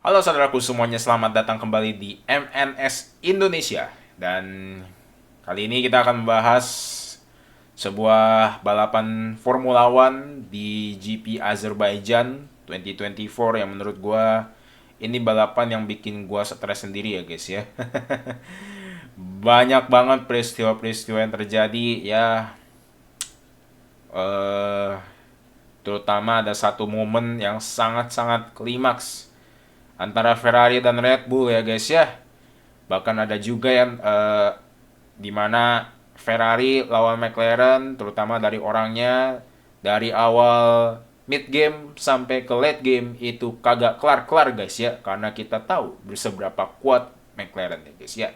Halo saudaraku semuanya, selamat datang kembali di MNS Indonesia. Dan kali ini kita akan membahas sebuah balapan Formula One di GP Azerbaijan 2024 yang menurut gua ini balapan yang bikin gua stres sendiri ya guys ya. Banyak banget peristiwa-peristiwa yang terjadi ya, eh terutama ada satu momen yang sangat-sangat klimaks antara Ferrari dan Red Bull ya guys ya. Bahkan ada juga yang di mana Ferrari lawan McLaren, terutama dari orangnya, dari awal mid game sampai ke late game itu kagak kelar-kelar guys ya, karena kita tahu seberapa kuat McLaren ya guys ya.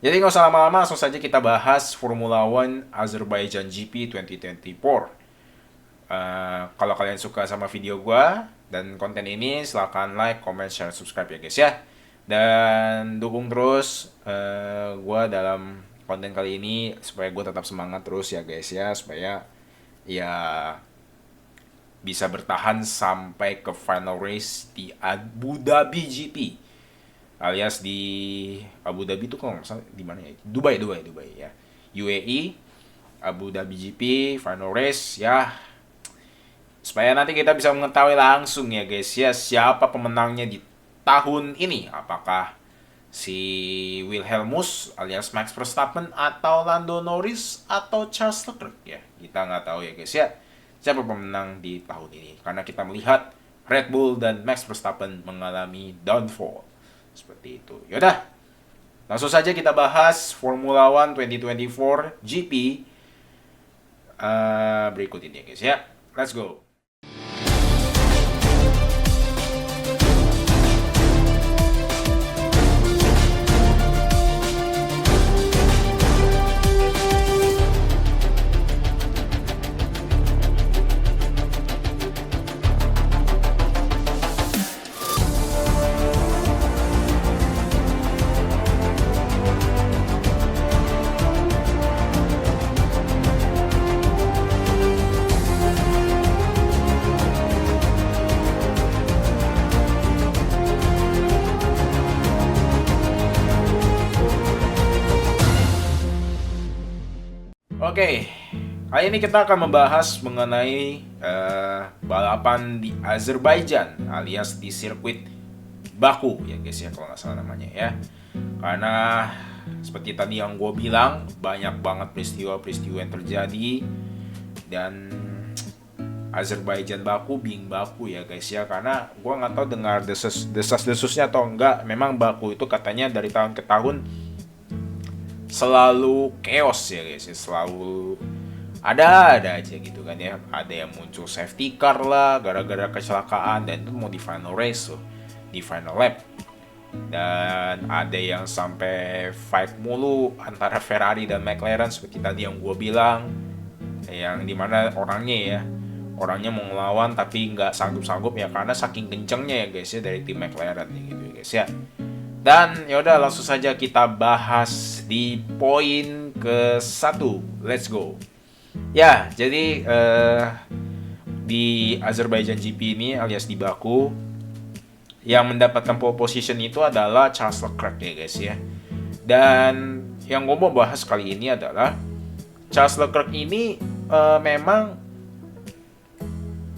Jadi nggak usah lama-lama, langsung saja kita bahas Formula One Azerbaijan GP 2024. Kalau kalian suka sama video gua dan konten ini, silahkan like, comment, share, subscribe ya guys ya. Dan dukung terus gua dalam konten kali ini supaya gua tetap semangat terus ya guys ya, supaya ya bisa bertahan sampai ke final race di Abu Dhabi GP, alias di Abu Dhabi itu kalau nggak salah di mana ya, Dubai ya, UAE, Abu Dhabi GP final race ya, supaya nanti kita bisa mengetahui langsung ya guys ya siapa pemenangnya di tahun ini. Apakah si Wilhelmus alias Max Verstappen atau Lando Norris atau Charles Leclerc ya. Kita nggak tahu ya guys ya siapa pemenang di tahun ini, karena kita melihat Red Bull dan Max Verstappen mengalami downfall seperti itu. Yaudah, langsung saja kita bahas Formula One 2024 GP berikut ini ya guys ya. Let's go. Oke, kali ini kita akan membahas mengenai balapan di Azerbaijan alias di sirkuit Baku ya guys ya, kalau nggak salah namanya ya. Karena seperti tadi yang gue bilang, banyak banget peristiwa-peristiwa yang terjadi, dan Azerbaijan Baku being Baku ya guys ya. Karena gue nggak tahu dengar desas-desusnya atau enggak, memang Baku itu katanya dari tahun ke tahun selalu chaos ya guys ya, selalu ada aja gitu kan ya. Ada yang muncul safety car lah gara-gara kecelakaan, dan itu mau di final race loh, di final lap. Dan ada yang sampai fight mulu antara Ferrari dan McLaren seperti tadi yang gue bilang, yang dimana orangnya mau ngelawan tapi nggak sanggup-sanggup ya, karena saking kencengnya ya guys ya dari tim McLaren gitu ya guys ya. Dan yaudah, langsung saja kita bahas di poin ke-1. Let's go. Ya, jadi di Azerbaijan GP ini alias di Baku, yang mendapatkan pole position itu adalah Charles Leclerc ya guys ya. Dan yang gue mau bahas kali ini adalah Charles Leclerc ini memang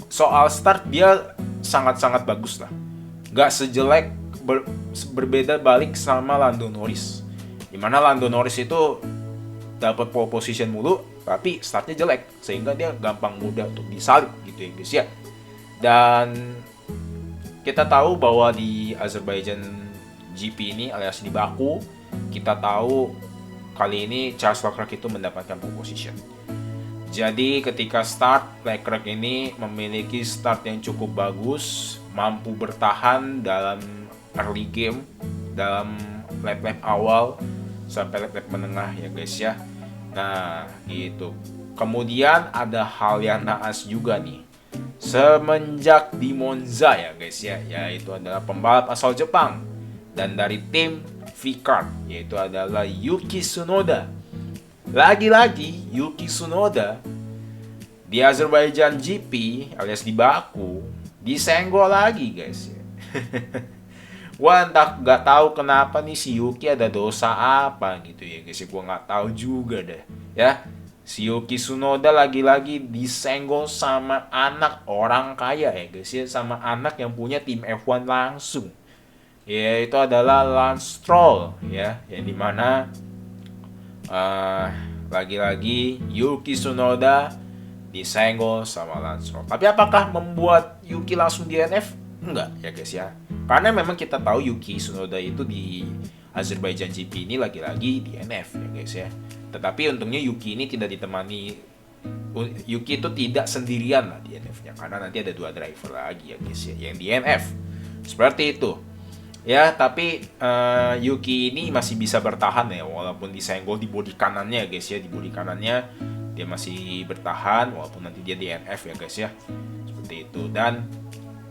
soal start dia sangat-sangat bagus lah. Gak sejelek berbeda balik sama Lando Norris, dimana Lando Norris itu dapat pole position mulu tapi startnya jelek, sehingga dia gampang mudah untuk disalip gitu ya guys ya. Dan kita tahu bahwa di Azerbaijan GP ini alias di Baku, kita tahu kali ini Charles Leclerc itu mendapatkan pole position. Jadi ketika start, Leclerc ini memiliki start yang cukup bagus, mampu bertahan dalam early game, dalam lap-lap awal sampai lap-lap menengah ya guys ya. Nah gitu. Kemudian ada hal yang naas juga nih semenjak di Monza ya guys ya, yaitu adalah pembalap asal Jepang dan dari tim V-Kart, yaitu adalah Yuki Tsunoda. Lagi-lagi Yuki Tsunoda di Azerbaijan GP alias di Baku disenggol lagi guys ya. Gua entah nggak tahu kenapa nih si Yuki ada dosa apa gitu ya guys ya, gua nggak tahu juga deh ya. Si Yuki Tsunoda lagi-lagi disenggol sama anak orang kaya ya guys ya, sama anak yang punya tim F1 langsung, yaitu adalah Lance Stroll ya, yang dimana eh, lagi-lagi Yuki Tsunoda disenggol sama Lance Stroll. Tapi apakah membuat Yuki langsung DNF? Enggak ya guys ya. Karena memang kita tahu Yuki Tsunoda itu di Azerbaijan GP ini lagi-lagi DNF ya guys ya. Tetapi untungnya Yuki ini tidak ditemani, Yuki itu tidak sendirian lah DNF-nya, karena nanti ada 2 driver lagi ya guys ya yang DNF. Seperti itu. Ya, tapi Yuki ini masih bisa bertahan ya, walaupun disenggol di bodi kanannya guys ya, di bodi kanannya dia masih bertahan walaupun nanti dia DNF ya guys ya. Seperti itu. Dan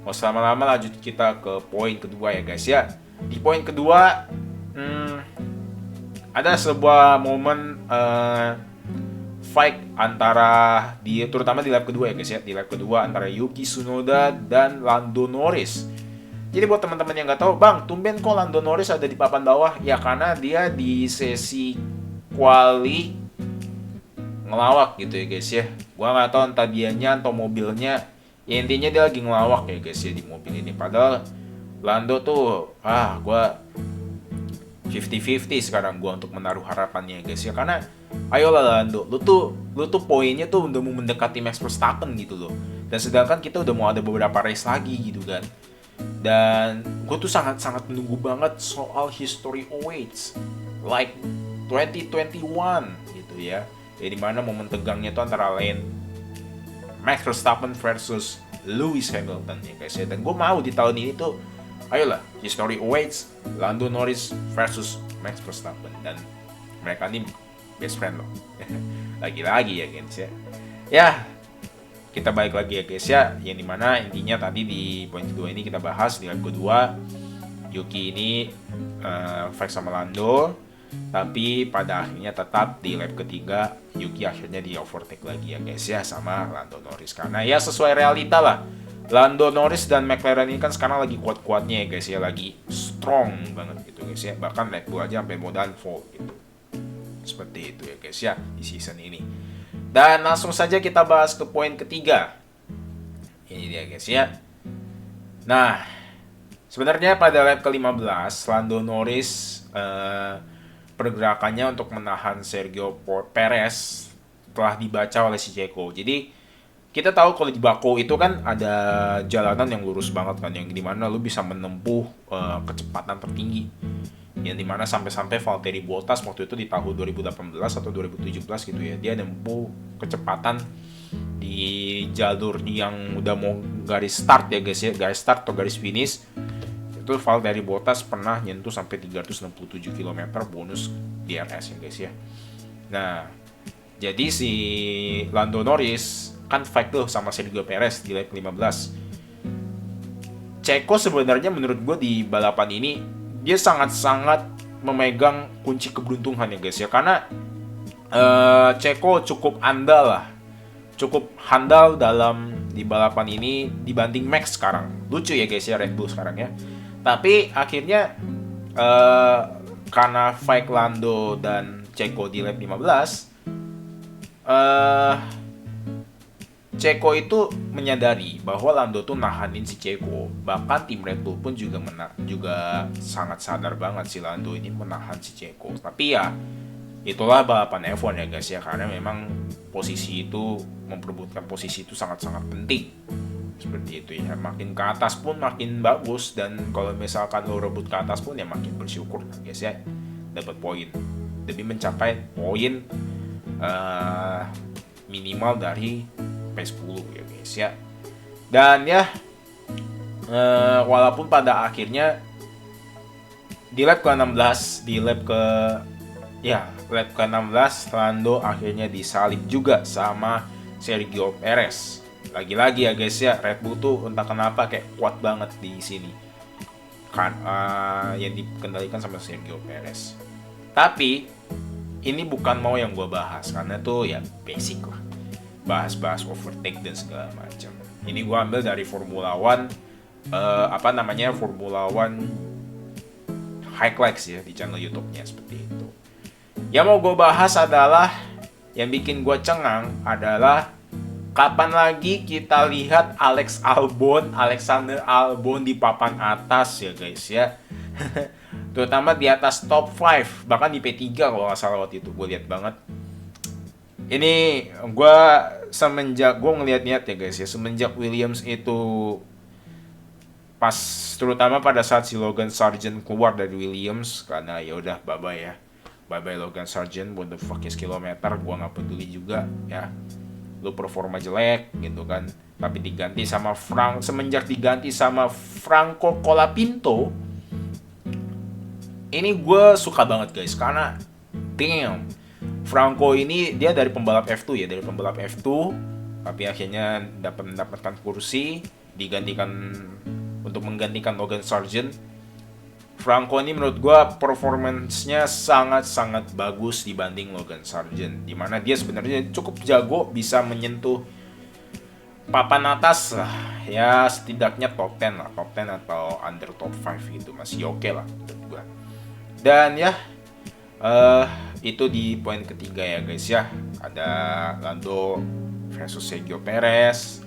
mau lama-lama lanjut kita ke poin kedua ya guys ya. Di poin kedua ada sebuah momen fight antara terutama di lap kedua ya guys ya, di lap kedua antara Yuki Tsunoda dan Lando Norris. Jadi buat teman-teman yang nggak tahu, bang, tumben kok Lando Norris ada di papan bawah? Ya karena dia di sesi quali ngelawak gitu ya guys ya. Gua nggak tahu entah dianya atau mobilnya. Ya intinya dia lagi ngelawak ya guys ya di mobil ini. Padahal Lando tuh, gua 50-50 sekarang gua untuk menaruh harapannya ya guys ya. Karena ayolah Lando, lu tuh poinnya tuh udah mau mendekati Max Verstappen gitu loh. Dan sedangkan kita udah mau ada beberapa race lagi gitu kan. Dan gue tuh sangat-sangat menunggu banget soal history awaits like 2021 gitu ya. Ya dimana momen tegangnya tuh antara lain Max Verstappen versus Lewis Hamilton ya guys ya. Dan gue mau di tahun ini tuh ayolah history awaits Lando Norris versus Max Verstappen. Dan mereka ini best friend loh. Lagi-lagi ya guys ya. Ya, kita balik lagi ya guys ya, yang dimana intinya tadi di poin kedua ini kita bahas di lap kedua Yuki ini fight sama Lando, tapi pada akhirnya tetap di lap ketiga Yuki akhirnya di overtake lagi ya guys ya sama Lando Norris. Karena ya sesuai realita lah, Lando Norris dan McLaren ini kan sekarang lagi kuat-kuatnya ya guys ya, lagi strong banget gitu guys ya, bahkan Red Bull aja sampai modal fall gitu. Seperti itu ya guys ya di season ini. Dan langsung saja kita bahas ke poin ketiga. Ini dia guys ya. Nah, sebenarnya pada lap ke-15 Lando Norris pergerakannya untuk menahan Sergio Perez telah dibaca oleh si Checo. Jadi kita tahu kalau di Baku itu kan ada jalanan yang lurus banget kan, yang dimana lu bisa menempuh kecepatan tertinggi, yang dimana sampai-sampai Valtteri Bottas waktu itu di tahun 2018 atau 2017 gitu ya, dia nempuh kecepatan di jalur yang udah mau garis start ya guys ya, garis start atau garis finish itu Valtteri Bottas pernah nyentuh sampai 367 km bonus DRS ya guys ya. Nah, jadi si Lando Norris kan fight tuh sama Sergio Perez di lap 15. Checo sebenarnya menurut gue di balapan ini dia sangat-sangat memegang kunci keberuntungan ya guys ya, karena Checo cukup handal dalam di balapan ini dibanding Max sekarang. Lucu ya guys ya Red Bull sekarang ya. Tapi akhirnya karena fight Lando dan Checo di lap 15, Checo itu menyadari bahwa Lando tuh nahanin si Checo. Bahkan tim Red Bull pun juga sangat sadar banget si Lando ini menahan si Checo. Tapi ya itulah balapan F1 ya guys ya, karena memang posisi itu, memperebutkan posisi itu sangat-sangat penting. Seperti itu ya, makin ke atas pun makin bagus, dan kalau misalkan lo rebut ke atas pun ya makin bersyukur guys ya, dapat poin demi mencapai poin minimal dari P10 ya guys ya. Dan ya walaupun pada akhirnya di lap ke-16 lap ke-16 Lando akhirnya disalip juga sama Sergio Perez. Lagi-lagi ya guys ya, Red Bull tuh entah kenapa kayak kuat banget di sini kan, yang dikendalikan sama Sergio Perez. Tapi ini bukan mau yang gue bahas, karena tuh ya basic lah, bahas overtake dan segala macam. Ini gue ambil dari Formula One Formula One highlights ya di channel YouTube-nya seperti itu. Yang mau gue bahas adalah yang bikin gue cengang adalah kapan lagi kita lihat Alexander Albon di papan atas ya guys ya. Terutama di atas top 5, bahkan di P3 kalau nggak salah waktu itu gue lihat banget. Ini gue ngeliat-liat ya guys ya, semenjak Williams itu pas, terutama pada saat si Logan Sargent keluar dari Williams, karena ya udah bye bye Logan Sargent, what the fuck is kilometer, gue nggak peduli juga ya, lu performa jelek gitu kan, tapi semenjak diganti sama Franco Colapinto, ini gue suka banget guys, karena damn, Franco ini dia dari pembalap F2 ya, tapi akhirnya mendapatkan kursi untuk menggantikan Logan Sargent. Franco ini menurut gue performance-nya sangat-sangat bagus dibanding Logan Sargent, dimana dia sebenarnya cukup jago, bisa menyentuh papan atas lah ya, setidaknya top 10 atau under top 5 gitu, masih oke lah menurut gue. Dan ya itu di poin ketiga ya guys ya, ada Lando versus Sergio Perez,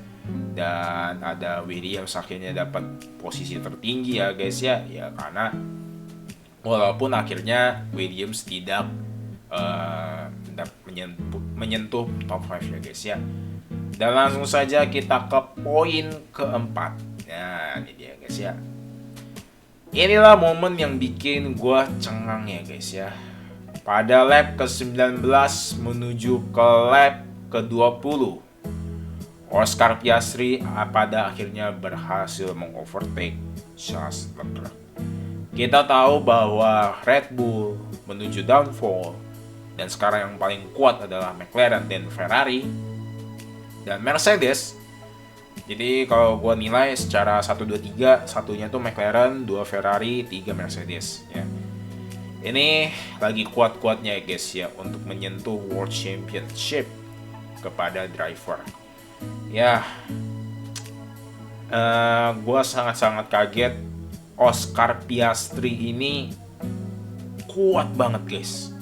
dan ada Williams akhirnya dapat posisi tertinggi ya guys ya, karena walaupun akhirnya Williams tidak menyentuh top 5 ya guys ya. Dan langsung saja kita ke poin keempat. Nah ini dia guys ya, inilah momen yang bikin gue cengang ya guys ya. Pada lap ke-19 menuju ke lap ke-20, Oscar Piastri pada akhirnya berhasil mengovertake Charles Leclerc. Kita tahu bahwa Red Bull menuju downfall, dan sekarang yang paling kuat adalah McLaren dan Ferrari dan Mercedes. Jadi kalau gue nilai secara 1, 2, 3, satunya tuh McLaren, 2 Ferrari, 3 Mercedes ya. Ini lagi kuat-kuatnya ya guys ya, untuk menyentuh World Championship kepada driver. Ya, gue sangat-sangat kaget. Oscar Piastri ini kuat banget guys.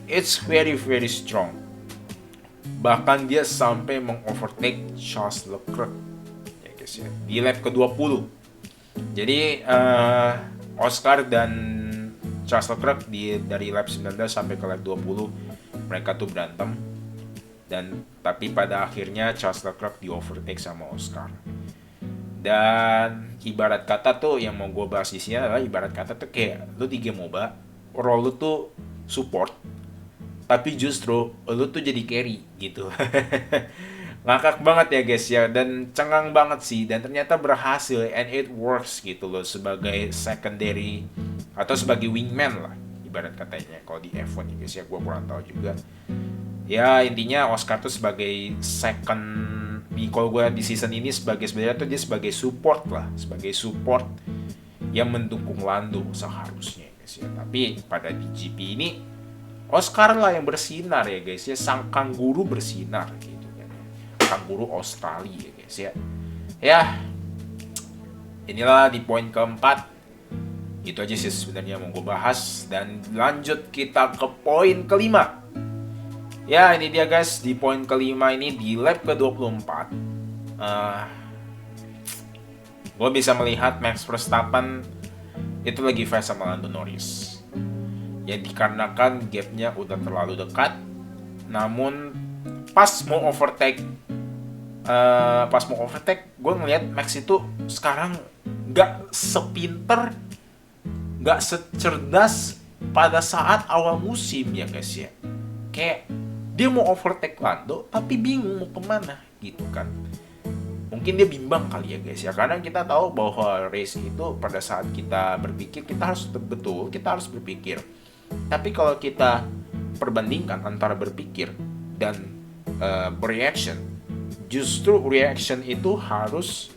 It's very very strong. Bahkan dia sampai mengovertake Charles Leclerc ya guys ya, di lap ke-20. Jadi Oscar dan Charles Leclerc dari lap 19 sampai ke lap 20 mereka tuh berantem, tapi pada akhirnya Charles Leclerc di overtake sama Oscar. Dan ibarat kata tuh yang mau gue bahas di sini adalah ibarat kata tuh kayak lu di game MOBA, role lu tuh support, tapi justru lu tuh jadi carry gitu. Ngakak banget ya guys ya, dan cengang banget sih, dan ternyata berhasil, and it works gitu loh, sebagai secondary atau sebagai wingman lah ibarat katanya kalau di F1 ya guys ya, gue kurang tahu juga ya. Intinya Oscar tuh sebagai kalau gue di season ini sebenarnya tuh dia sebagai support yang mendukung Lando seharusnya guys ya. Tapi pada di GP ini Oscar lah yang bersinar ya guys ya, sang kanguru bersinar gitu kan, kanguru Australia ya guys ya. Ya, inilah di poin keempat. Itu aja sih sebenarnya mau gue bahas, dan lanjut kita ke poin kelima. Ya ini dia guys, di poin kelima ini di lap ke-24 gue bisa melihat Max Verstappen itu lagi fight sama Lando Norris. Ya dikarenakan gapnya udah terlalu dekat, namun pas mau overtake gue ngeliat Max itu sekarang gak sepinter, gak secerdas pada saat awal musim ya guys ya. Kayak dia mau overtake Lando tapi bingung mau kemana gitu kan. Mungkin dia bimbang kali ya guys ya, karena kita tahu bahwa race itu pada saat kita berpikir kita harus berpikir. Tapi kalau kita perbandingkan antara berpikir dan bereaction, justru reaction itu harus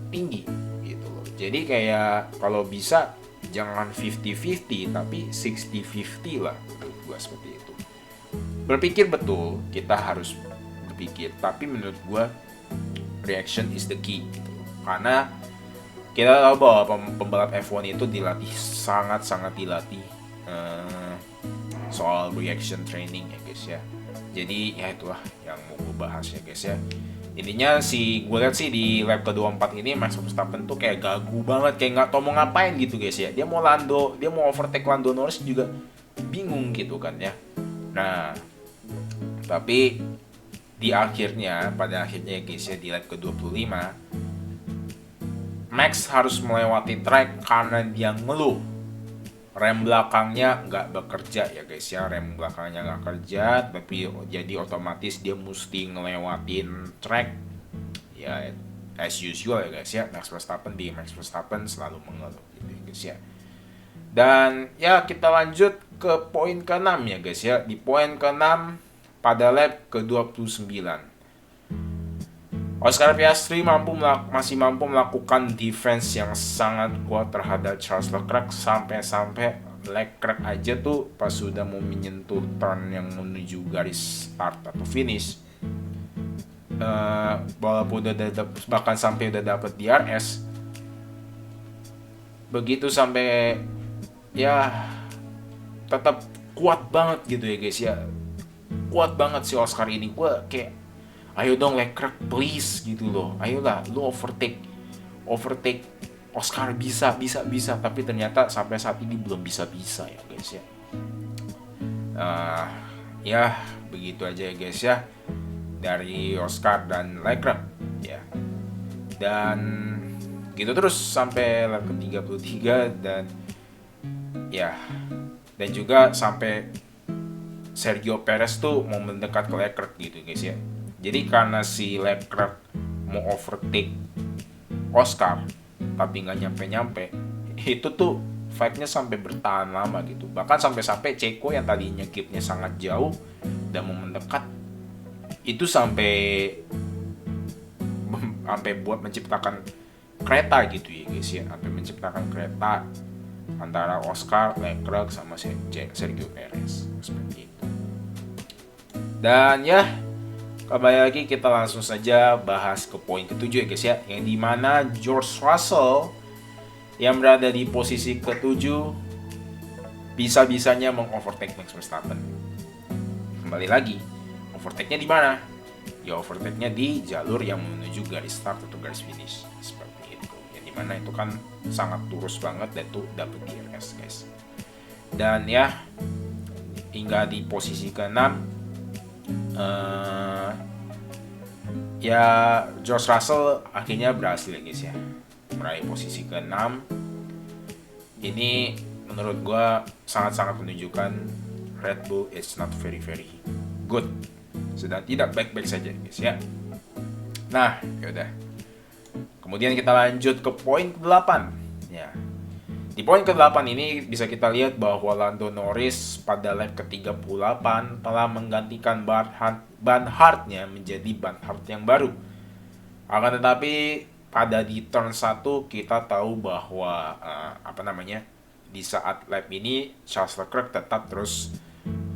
tinggi gitu loh. Jadi kayak kalau bisa jangan 50-50 tapi 60-50 lah menurut gue, seperti itu. Berpikir betul, kita harus berpikir, tapi menurut gue reaction is the key gitu. Karena kita tahu bahwa pembalap F1 itu dilatih, sangat-sangat dilatih soal reaction training ya guys ya. Jadi ya itulah yang mau gue bahas ya guys ya. Intinya gue lihat sih di lap ke-24 ini Max Verstappen tuh kayak gagu banget, kayak nggak tau mau ngapain gitu guys ya. Dia mau overtake Lando Norris juga bingung gitu kan ya. Nah, tapi pada akhirnya guys ya, di lap ke-25 Max harus melewati track karena dia ngeluh rem belakangnya nggak bekerja ya guys ya. Rem belakangnya nggak kerja, tapi jadi otomatis dia mesti ngelewatin track ya, as usual ya guys ya. Max Verstappen selalu mengeluh gitu ya guys ya. Dan ya kita lanjut ke poin ke-6 ya guys ya. Di poin ke-6 pada lap ke-29 Oscar Piastri masih mampu melakukan defense yang sangat kuat terhadap Charles Leclerc, sampai Leclerc aja tuh pas sudah mau menyentuh turn yang menuju garis start atau finish, walaupun bahkan sampai udah dapat DRS, begitu sampai ya tetap kuat banget gitu ya guys ya. Kuat banget si Oscar ini. Gue kayak, ayo dong Leclerc please gitu loh. Ayolah lu overtake Oscar, bisa. Tapi ternyata sampai saat ini belum bisa ya guys ya. Ya begitu aja ya guys ya dari Oscar dan Leclerc ya. Dan gitu terus sampai lap ke-33 dan juga sampai Sergio Perez tuh mau mendekat ke Leclerc gitu guys ya. Jadi karena si Leclerc mau overtake Oscar tapi nggak nyampe, itu tuh fight-nya sampai bertahan lama gitu. Bahkan sampai Checo yang tadinya gap-nya sangat jauh dan mau mendekat, itu sampai buat menciptakan kereta gitu ya guys ya. Sampai menciptakan kereta antara Oscar, Leclerc sama Sergio Perez seperti itu. Dan ya, kembali lagi kita langsung saja bahas ke poin ke-7 ya guys ya, yang dimana George Russell yang berada di posisi ke-7 bisa-bisanya mengovertake Max Verstappen. Kembali lagi, overtake-nya di mana? Ya overtake-nya di jalur yang menuju garis start atau garis finish seperti itu. Yang dimana itu kan sangat lurus banget dan tuh dapat DRS guys. Dan ya, hingga di posisi ke-6 ya George Russell akhirnya berhasil ya guys ya, meraih posisi ke-6. Ini menurut gue sangat-sangat menunjukkan Red Bull is not very good, sedang tidak baik-baik saja guys ya. Nah yaudah, kemudian kita lanjut ke poin ke-8 ya. Di poin ke-8 ini bisa kita lihat bahwa Lando Norris pada lap ke-38 telah menggantikan Banhart-nya menjadi Banhart yang baru. Akan tetapi pada di turn 1 kita tahu bahwa di saat lap ini Charles Leclerc tetap terus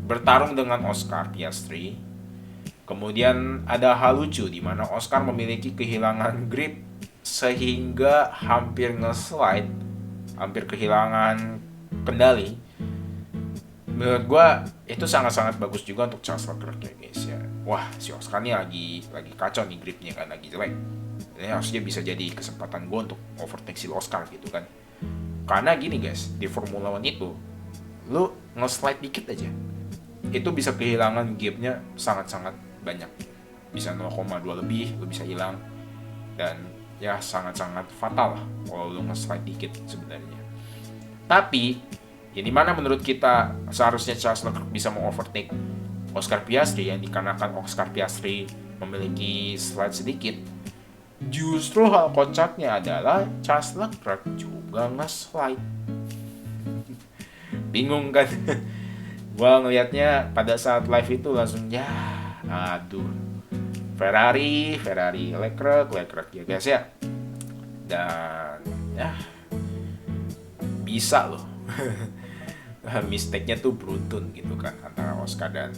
bertarung dengan Oscar Piastri. Kemudian ada hal lucu di mana Oscar memiliki kehilangan grip sehingga hampir kehilangan kendali. Menurut gue itu sangat-sangat bagus juga untuk Charles Leclerc ya guys ya. Wah, si Oscar nih lagi kacau nih gripnya kan, lagi jelek. Ini harusnya bisa jadi kesempatan gue untuk overtake si Oscar gitu kan. Karena gini guys, di Formula One itu lu nge-slide dikit aja, itu bisa kehilangan gapnya sangat-sangat banyak. Bisa 0,2 lebih lu bisa hilang. Dan ya sangat-sangat fatal lah kalau lu nge-slide dikit sebenarnya. Tapi ya dimana menurut kita seharusnya Charles Leclerc bisa mengovertake Oscar Piastri, yang dikarenakan Oscar Piastri memiliki slide sedikit. Justru hal kocaknya adalah Charles Leclerc juga nge-slide. Bingung kan? Gua ngelihatnya pada saat live itu langsung ya aduh, Ferrari, Leclerc ya guys ya. Dan ya bisa loh. Mistake-nya tuh beruntun gitu kan antara Oscar dan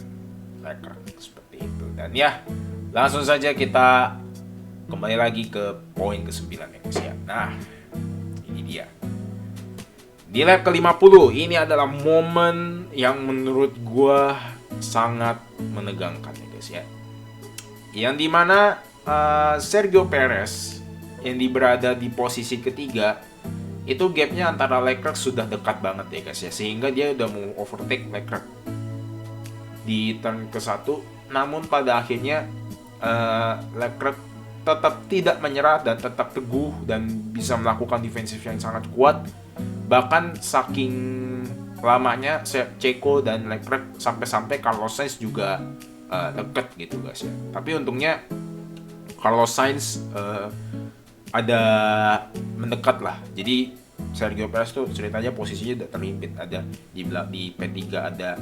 Leclerc seperti itu. Dan ya, langsung saja kita kembali lagi ke poin ke-9 ya guys ya. Nah, Di lap ke-50, ini adalah momen yang menurut gua sangat menegangkan ya guys ya. Yang dimana Sergio Perez yang berada di posisi ketiga, itu gapnya antara Leclerc sudah dekat banget ya guys ya, sehingga dia udah mau overtake Leclerc di turn ke-1. Namun pada akhirnya Leclerc tetap tidak menyerah dan tetap teguh dan bisa melakukan defensif yang sangat kuat. Bahkan saking lamanya Checo dan Leclerc sampai-sampai Carlos Sainz juga deket gitu guys ya. Tapi untungnya Carlos Sainz ada mendekat lah. Jadi Sergio Perez tuh ceritanya posisinya udah terhimpit, ada di P3 ada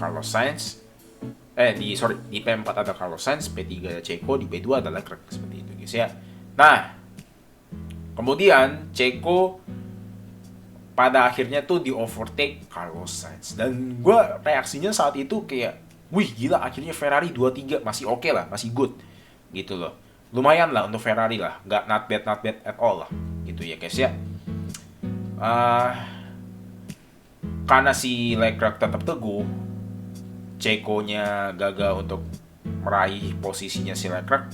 Carlos Sainz. Di P4 ada Carlos Sainz, P3 ada Checo, di P2 ada Leclerc, seperti itu guys ya. Nah, kemudian Checo pada akhirnya tuh di overtake Carlos Sainz, dan gue reaksinya saat itu kayak, wih gila, akhirnya Ferrari 2-3 masih oke lah, masih good gitu loh, lumayan lah untuk Ferrari lah, nggak not bad at all lah gitu ya guys ya. Karena si Leclerc tetap teguh, Checo-nya gagal untuk meraih posisinya si Leclerc,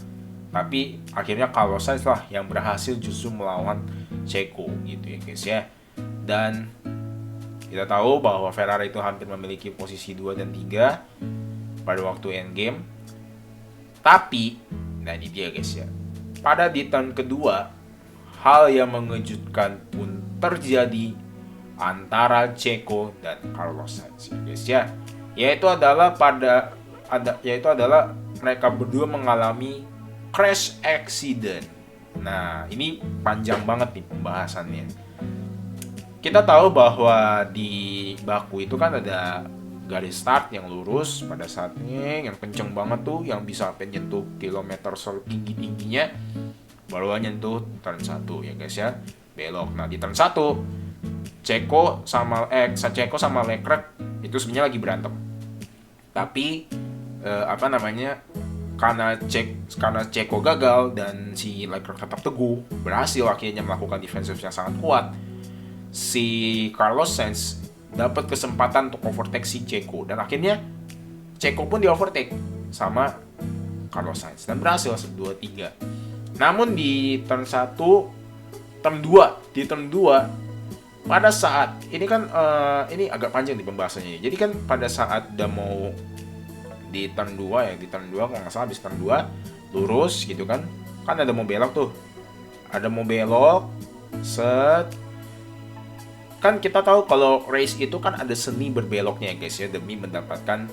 tapi akhirnya Carlos Sainz lah yang berhasil justru melawan Checo gitu ya guys ya. Dan kita tahu bahwa Ferrari itu hampir memiliki posisi 2 dan 3 pada waktu endgame. Tapi, nah ini dia guys ya, pada di turn kedua, hal yang mengejutkan pun terjadi antara Checo dan Carlos Sainz ya guys ya. Yaitu adalah mereka berdua mengalami crash accident. Nah, ini panjang banget nih pembahasannya. Kita tahu bahwa di baku itu kan ada garis start yang lurus pada saatnya, yang kenceng banget tuh, yang bisa sampai nyentuh kilometer tinggi-tingginya, baru nyentuh turn 1 ya guys ya, belok. Nah di turn 1 Checo sama Leclerc itu sebenarnya lagi berantem. Tapi karena Checo gagal dan si Leclerc tetap teguh, berhasil akhirnya melakukan defensif yang sangat kuat, si Carlos Sainz dapat kesempatan untuk overtake si Checo, dan akhirnya Checo pun di overtake sama Carlos Sainz dan berhasil 2-3. Namun di turn 2 pada saat ini kan ini agak panjang di pembahasannya. Jadi kan pada saat udah mau di turn 2 ya, di turn 2 kalau nggak salah habis turn 2 lurus gitu kan ada mau belok tuh. Ada mau belok set. Kan kita tahu kalau race itu kan ada seni berbeloknya ya guys ya, demi mendapatkan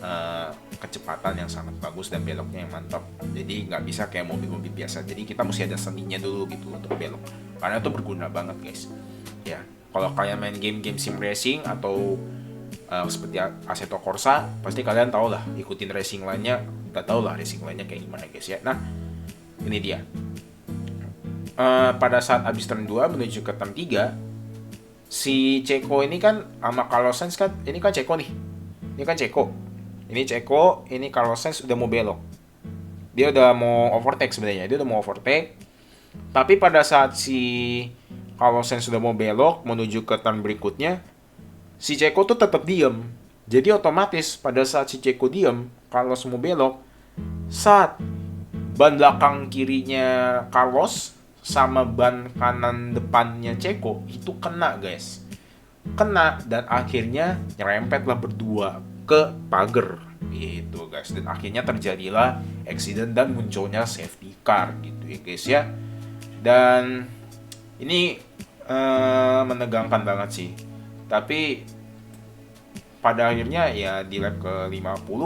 kecepatan yang sangat bagus dan beloknya yang mantap. Jadi nggak bisa kayak mobil-mobil biasa. Jadi kita mesti ada seninya dulu gitu untuk belok. Karena itu berguna banget guys. Ya, kalau kalian main game-game sim racing atau seperti Assetto Corsa, pasti kalian tahu lah, ikutin racing lainnya, udah tahu lah racing lainnya kayak gimana guys ya. Nah, ini dia. Pada saat habis turn 2 menuju ke turn 3, si Checo ini kan sama Carlos Sainz kan, ini kan Checo nih. Ini kan Checo. Ini Checo, ini Carlos Sainz udah mau belok. Dia udah mau overtake sebenarnya. Dia udah mau overtake. Tapi pada saat si Carlos Sainz sudah mau belok menuju ke turn berikutnya, si Checo tuh tetap diem. Jadi otomatis pada saat si Checo diem, Carlos mau belok, saat ban belakang kirinya Carlos sama ban kanan depannya Checo itu kena guys, dan akhirnya nyerempet lah berdua ke pagar gitu guys, dan akhirnya terjadilah accident dan munculnya safety car gitu ya guys ya. Dan ini menegangkan banget sih, tapi pada akhirnya ya di lap ke-50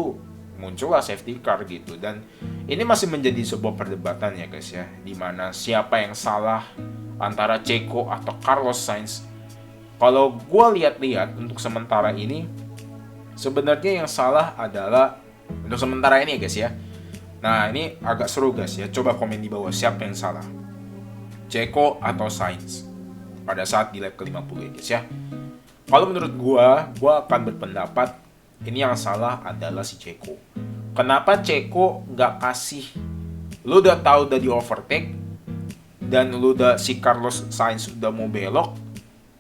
muncullah safety car gitu, dan ini masih menjadi sebuah perdebatan ya guys ya, dimana siapa yang salah antara Checo atau Carlos Sainz. Kalau gue lihat-lihat untuk sementara ini, sebenarnya yang salah adalah untuk sementara ini ya guys ya. Nah ini agak seru guys ya, coba komen di bawah siapa yang salah, Checo atau Sainz pada saat di lap ke-50 ya guys ya. Kalau menurut gue akan berpendapat ini yang salah adalah si Checo. Kenapa Checo nggak kasih, lu udah tahu udah di overtake dan lu udah si Carlos Sainz udah mau belok,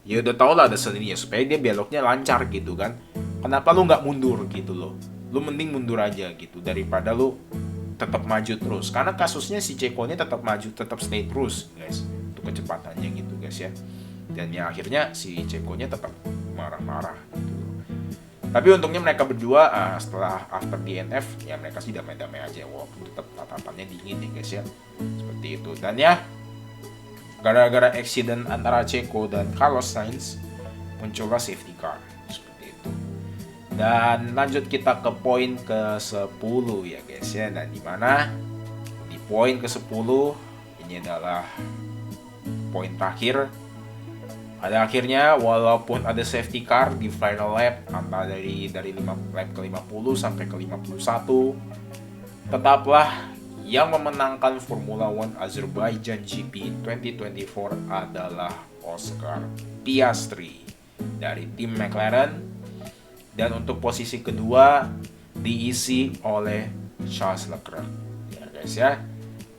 Ya udah tau lah ada seninya supaya dia beloknya lancar gitu kan. Kenapa lu nggak mundur gitu loh? Lu mending mundur aja gitu daripada lu tetap maju terus. Karena kasusnya si Ceko ini tetap maju, tetap stay terus, guys. Untuk kecepatannya gitu, guys ya. Dan ya akhirnya si Ceko-nya tetap marah-marah gitu. Tapi untungnya mereka berdua setelah after DNF ya mereka sih damai-damai aja walaupun tetap tatapannya dingin ya guys ya. Seperti itu. Dan ya gara-gara accident antara Ceko dan Carlos Sainz muncullah safety car seperti itu. Dan lanjut kita ke poin ke-10 ya guys ya. Dan dimana di poin ke-10 ini adalah poin terakhir. Pada akhirnya walaupun ada safety car di final lap antara dari lap ke 50 sampai ke 51, tetaplah yang memenangkan Formula One Azerbaijan GP 2024 adalah Oscar Piastri dari tim McLaren, dan untuk posisi kedua diisi oleh Charles Leclerc ya guys ya.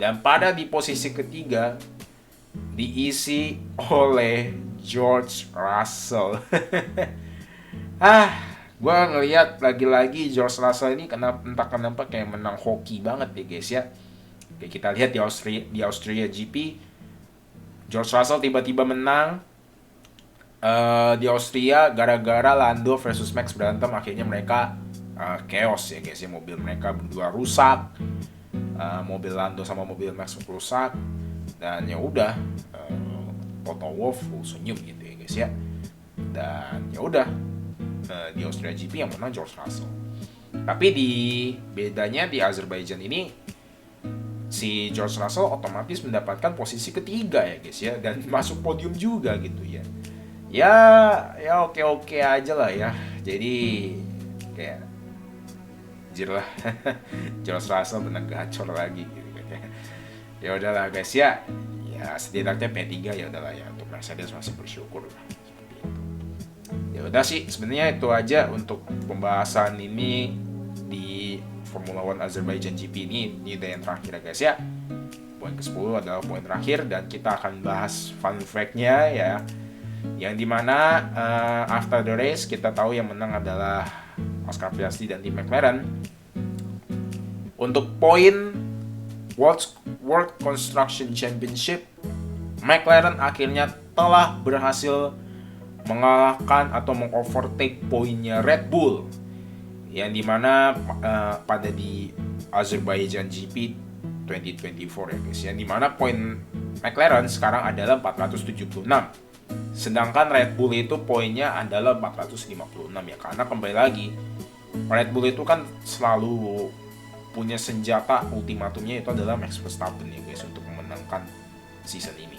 Dan pada di posisi ketiga diisi oleh George Russell. Gue ngelihat lagi-lagi George Russell ini entah kenapa kayak menang hoki banget ya guys ya. Kayak kita lihat di Austria GP, George Russell tiba-tiba menang di Austria gara-gara Lando versus Max berantem. Akhirnya mereka chaos ya guys ya, mobil mereka berdua rusak, mobil Lando sama mobil Max rusak, dan ya udah Toto Wolff senyum gitu ya guys ya. Dan ya udah di Austria GP yang menang George Russell. Tapi bedanya di Azerbaijan ini si George Russell otomatis mendapatkan posisi ketiga ya guys ya, dan masuk podium juga gitu ya. Ya oke aja lah ya. Jadi kayak anjir lah. George Russell benar gacor lagi gitu kan ya. Ya udahlah guys ya. Ya setidaknya P3 ya udahlah ya, untuk Mercedes masih bersyukur lah seperti itu. Ya udah sih sebenarnya itu aja untuk pembahasan ini di Formula One Azerbaijan GP ini udah yang terakhir ya guys ya. Poin ke-10 adalah poin terakhir dan kita akan bahas fun fact-nya ya. Yang dimana after the race kita tahu yang menang adalah Oscar Piastri dan tim McLaren. Untuk poin World Construction Championship, McLaren akhirnya telah berhasil mengalahkan atau mengovertake poinnya Red Bull, yang dimana pada di Azerbaijan GP 2024 ya guys, yang dimana poin McLaren sekarang adalah 476, sedangkan Red Bull itu poinnya adalah 456 ya, karena kembali lagi Red Bull itu kan selalu punya senjata ultimatumnya itu adalah Max Verstappen ya guys untuk memenangkan season ini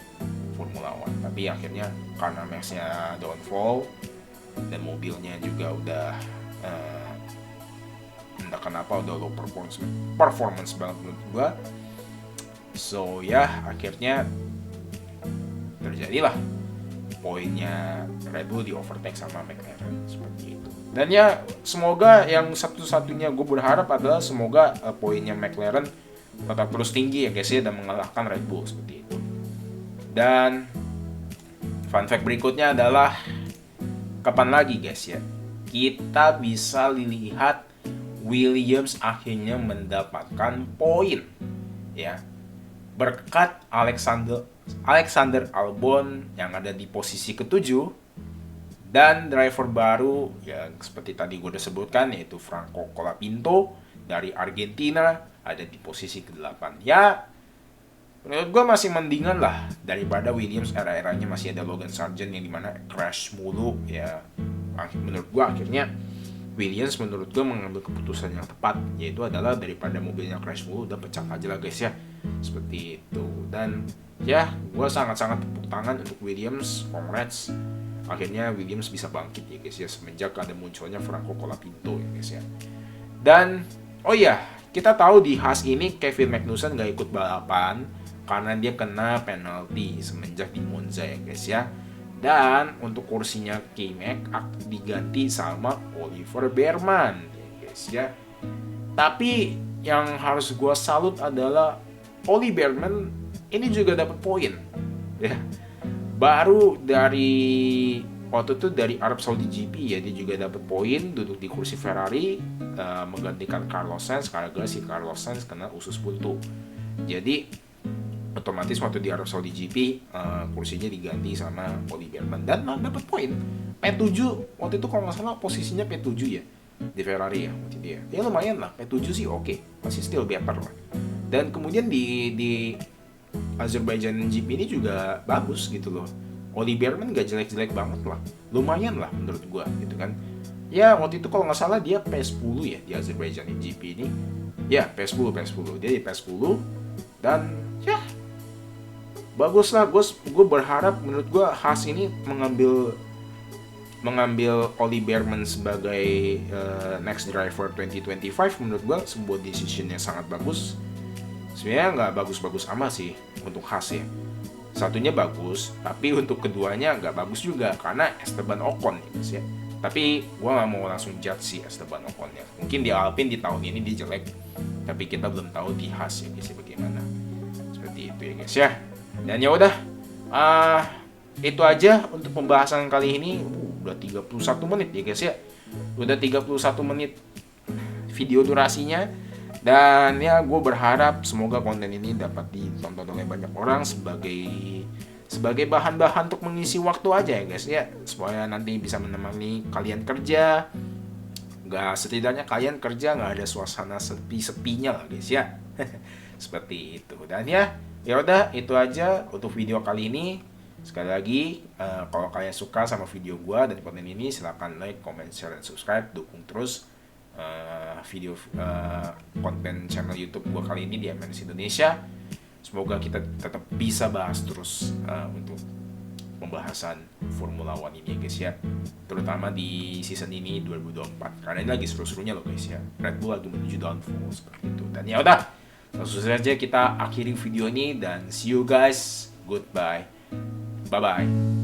Formula One. Tapi akhirnya karena Max-nya downfall dan mobilnya juga udah entah kenapa udah low performance banget menurut gua. So ya akhirnya terjadilah poinnya Red Bull di overtake sama McLaren seperti itu. Dan ya semoga yang satu-satunya gue berharap adalah semoga poinnya McLaren tetap terus tinggi ya guys ya, dan mengalahkan Red Bull seperti itu. Dan fun fact berikutnya adalah kapan lagi guys ya kita bisa lihat Williams akhirnya mendapatkan poin ya, berkat Alexander Albon yang ada di posisi ke-7, dan driver baru yang seperti tadi gue udah sebutkan yaitu Franco Colapinto dari Argentina ada di posisi ke-8. Ya menurut gue masih mendingan lah daripada Williams era-eranya masih ada Logan Sargent yang dimana crash mulu ya. Menurut gue akhirnya Williams menurut gue mengambil keputusan yang tepat, yaitu adalah daripada mobilnya crash mulu udah pecah aja lah guys ya, seperti itu. Dan ya gue sangat-sangat tepuk tangan untuk Williams, congrats. Akhirnya Williams bisa bangkit ya guys ya semenjak ada munculnya Franco Colapinto ya guys ya. Dan oh iya, kita tahu di Haas ini Kevin Magnussen gak ikut balapan karena dia kena penalti semenjak di Monza ya guys ya. Dan untuk kursinya K-Mag diganti sama Oliver Bearman ya guys ya. Tapi yang harus gue salut adalah Oli Bearman ini juga dapat poin ya. baru dari waktu itu dari Arab Saudi GP ya, dia juga dapat poin, duduk di kursi Ferrari, menggantikan Carlos Sainz karena si Carlos Sainz kena usus buntu. Jadi otomatis waktu di Arab Saudi GP kursinya diganti sama Oli Bearman dan dapat poin P7 waktu itu, kalau nggak salah posisinya P7 ya di Ferrari ya waktu itu ya lumayan lah, P7 sih oke, masih still better lah. Dan kemudian di Azerbaijan GP ini juga bagus gitu loh, Oli Bearman gak jelek-jelek banget lah, lumayan lah menurut gua gitu kan ya. Waktu itu kalau nggak salah dia P10 ya di Azerbaijan GP ini ya, P10 dia di P10 dan ya bagus lah. Gue berharap, menurut gue Haas ini mengambil Oli Bearman sebagai next driver 2025 menurut gue sebuah decision yang sangat bagus. Sebenarnya nggak bagus-bagus amat sih untuk Haas ya, satunya bagus tapi untuk keduanya nggak bagus juga karena Esteban Ocon ya guys ya. Tapi gue nggak mau langsung judge si Esteban Ocon ya, mungkin di Alpine di tahun ini dia jelek, tapi kita belum tahu di Haas ya guys ya bagaimana. Seperti itu ya guys ya. Dan ya udah, itu aja untuk pembahasan kali ini. Udah 31 menit ya guys ya. Udah 31 menit video durasinya. Dan ya gue berharap semoga konten ini dapat ditonton oleh banyak orang sebagai bahan-bahan untuk mengisi waktu aja ya guys ya. Supaya nanti bisa menemani kalian kerja. Setidaknya kalian kerja nggak ada suasana sepi-sepinya lah guys ya. Seperti itu. Dan ya udah itu aja untuk video kali ini. Sekali lagi kalau kalian suka sama video gua dan konten ini, silahkan like, comment, share, dan subscribe. Dukung terus video konten channel YouTube gua kali ini di MNS Indonesia. Semoga kita tetap bisa bahas terus untuk pembahasan Formula One ini ya guys ya, terutama di season ini 2024 karena ini lagi seru-serunya loh guys ya. Red Bull lagi menuju downfall seperti itu. Dan ya udah, langsung saja kita akhiri video ini dan see you guys, goodbye, bye bye.